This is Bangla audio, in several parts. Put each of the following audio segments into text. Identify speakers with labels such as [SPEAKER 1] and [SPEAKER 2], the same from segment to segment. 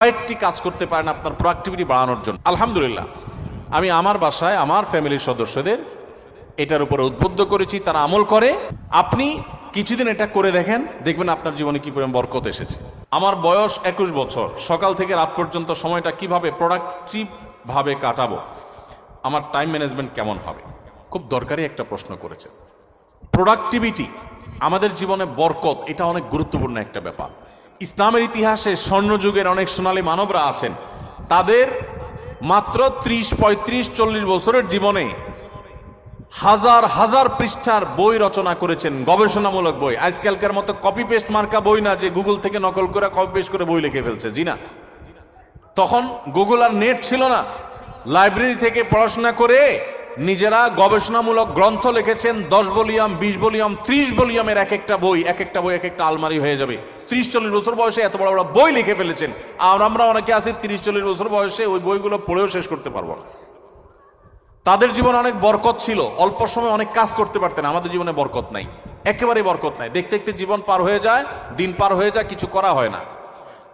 [SPEAKER 1] কয়েকটি কাজ করতে পারেন আপনার প্রোডাক্টিভিটি বাড়ানোর জন্য। আলহামদুলিল্লাহ, আমি আমার বাসায় আমার ফ্যামিলির সদস্যদের এটার উপরে উদ্বুদ্ধ করেছি, তারা আমল করে। আপনি কিছুদিন এটা করে দেখেন, দেখবেন আপনার জীবনে কি পরিমাণ বরকত এসেছে। আমার বয়স 21 বছর, সকাল থেকে রাত পর্যন্ত সময়টা কিভাবে প্রোডাক্টিভ ভাবে কাটাবো, আমার টাইম ম্যানেজমেন্ট কেমন হবে, খুব দরকারি একটা প্রশ্ন করেছে। প্রোডাক্টিভিটি আমাদের জীবনে বরকত, এটা অনেক গুরুত্বপূর্ণ একটা ব্যাপার। ইসলামের ইতিহাসে স্বর্ণযুগের অনেক সোনালী মানবরা আছেন, তাদের মাত্র 30, 35, 40 বছরের জীবনে হাজার হাজার পৃষ্ঠার বই রচনা করেছেন, গবেষণামূলক বই। আজকালকার মতো কপি পেস্ট মার্কা বই না যে গুগল থেকে নকল করে কপি পেস্ট করে বই লিখে ফেলছে, জি না। তখন গুগল আর নেট ছিল না, লাইব্রেরি থেকে পড়াশোনা করে নিজেরা গবেষণামূলক গ্রন্থ লিখেছেন। 10 ভলিউম, 20 ভলিউম, 30 ভলিউমের এক একটা বই এক একটা আলমারি হয়ে যাবে। 30-40 বছর বয়সে এত বড় বড় বই লিখে ফেলেছেন। আর আমরা অনেকে আছি 30-40 বছর বয়সে ওই বইগুলো পড়েও শেষ করতে পারবো না। তাদের জীবনে অনেক বরকত ছিল, অল্প সময় অনেক কাজ করতে পারতেন। আমাদের জীবনে বরকত নাই, একেবারেই বরকত নাই। দেখতে দেখতে জীবন পার হয়ে যায়, দিন পার হয়ে যায়, কিছু করা হয় না।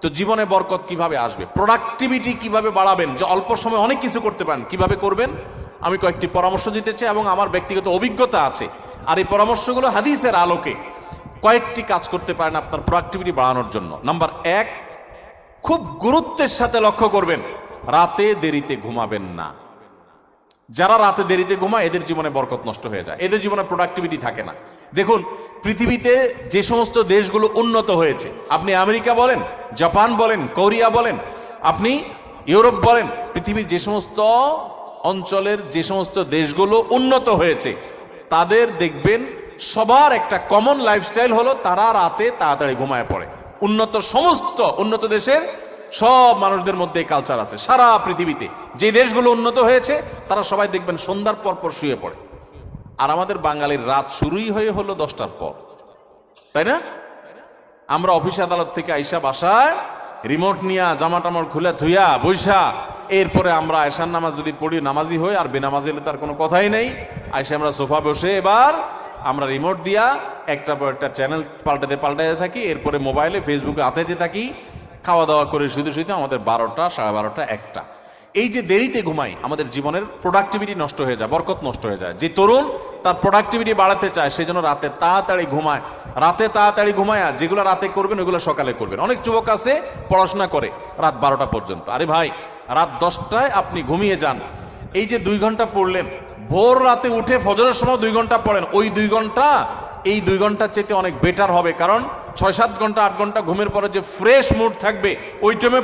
[SPEAKER 1] তো জীবনে বরকত কিভাবে আসবে, প্রোডাক্টিভিটি কিভাবে বাড়াবেন, যে অল্প সময় অনেক কিছু করতে পারেন, কিভাবে করবেন আমি কয়েকটি পরামর্শ দিতে চাই, এবং আমার ব্যক্তিগত অভিজ্ঞতা আছে। আর এই পরামর্শগুলো হাদিসের আলোকে কয়েকটি কাজ করতে পারেন আপনার প্রোডাক্টিভিটি বাড়ানোর জন্য। নাম্বার 1, খুব গুরুত্বের সাথে লক্ষ্য করবেন, রাতে দেরিতে ঘুমাবেন না। যারা রাতে দেরিতে ঘুমায় এদের জীবনে বরকত নষ্ট হয়ে যায়, এদের জীবনে প্রোডাক্টিভিটি থাকে না। দেখুন, পৃথিবীতে যে সমস্ত দেশগুলো উন্নত হয়েছে, আপনি আমেরিকা বলেন, জাপান বলেন, কোরিয়া বলেন, আপনি ইউরোপ বলেন, পৃথিবীর যে সমস্ত অঞ্চলের যে সমস্ত দেশগুলো উন্নত হয়েছে, তাদের দেখবেন সবার একটা কমন লাইফস্টাইল হলো তারা রাতে তাড়াতাড়ি ঘুমায় পড়ে। সমস্ত উন্নত দেশের সব মানুষদের মধ্যে কালচার আছে। সারা পৃথিবীতে যে দেশগুলো উন্নত হয়েছে তারা সবাই দেখবেন সন্ধ্যার পর পর শুয়ে পড়ে। আর আমাদের বাঙালির রাত শুরুই হয়ে হলো 10টার পর, তাই না? আমরা অফিস আদালত থেকে আইসা বাসায় রিমোট নিয়া জামা টামা খুলে ধুইয়া বৈশা, এরপরে আমরা এশার নামাজ যদি পড়ি নামাজি হই, আর বেনামাজি হলে তার কোনো কথাই নেই। আইসা আমরা সোফা বসে এবার আমরা রিমোট দিয়া একটা পর একটা চ্যানেল পাল্টাতে থাকি, এরপরে মোবাইলে ফেসবুকে আতাইতে থাকি। খাওয়া দাওয়া করে শুধু আমাদের 12টা, 12:30, 1টা। এই যে দেরিতে ঘুমাই, আমাদের জীবনের প্রোডাক্টিভিটি নষ্ট হয়ে যায়, বরকত নষ্ট হয়ে যায়। যে তরুণ তার প্রোডাক্টিভিটি বাড়াতে চায়, সেই জন্য রাতে তাড়াতাড়ি ঘুমায়। রাতে তাড়াতাড়ি ঘুমায়, যেগুলো রাতে করবেন ওইগুলো সকালে করবেন। অনেক যুবক আছে পড়াশোনা করে রাত 12টা পর্যন্ত। আরে ভাই, রাত 10টায় আপনি ঘুমিয়ে যান, এই যে 2 ঘন্টা পড়লেন, ভোর রাতে উঠে ফজরের সময় 2 ঘন্টা পড়েন, ওই 2 ঘন্টা এই 2 ঘন্টার চেয়ে অনেক বেটার হবে। কারণ 6-7 ঘন্টা 8 ঘন্টা ঘুমের পরে যে ফ্রেশ মুড থাকবে, ওই টাইমে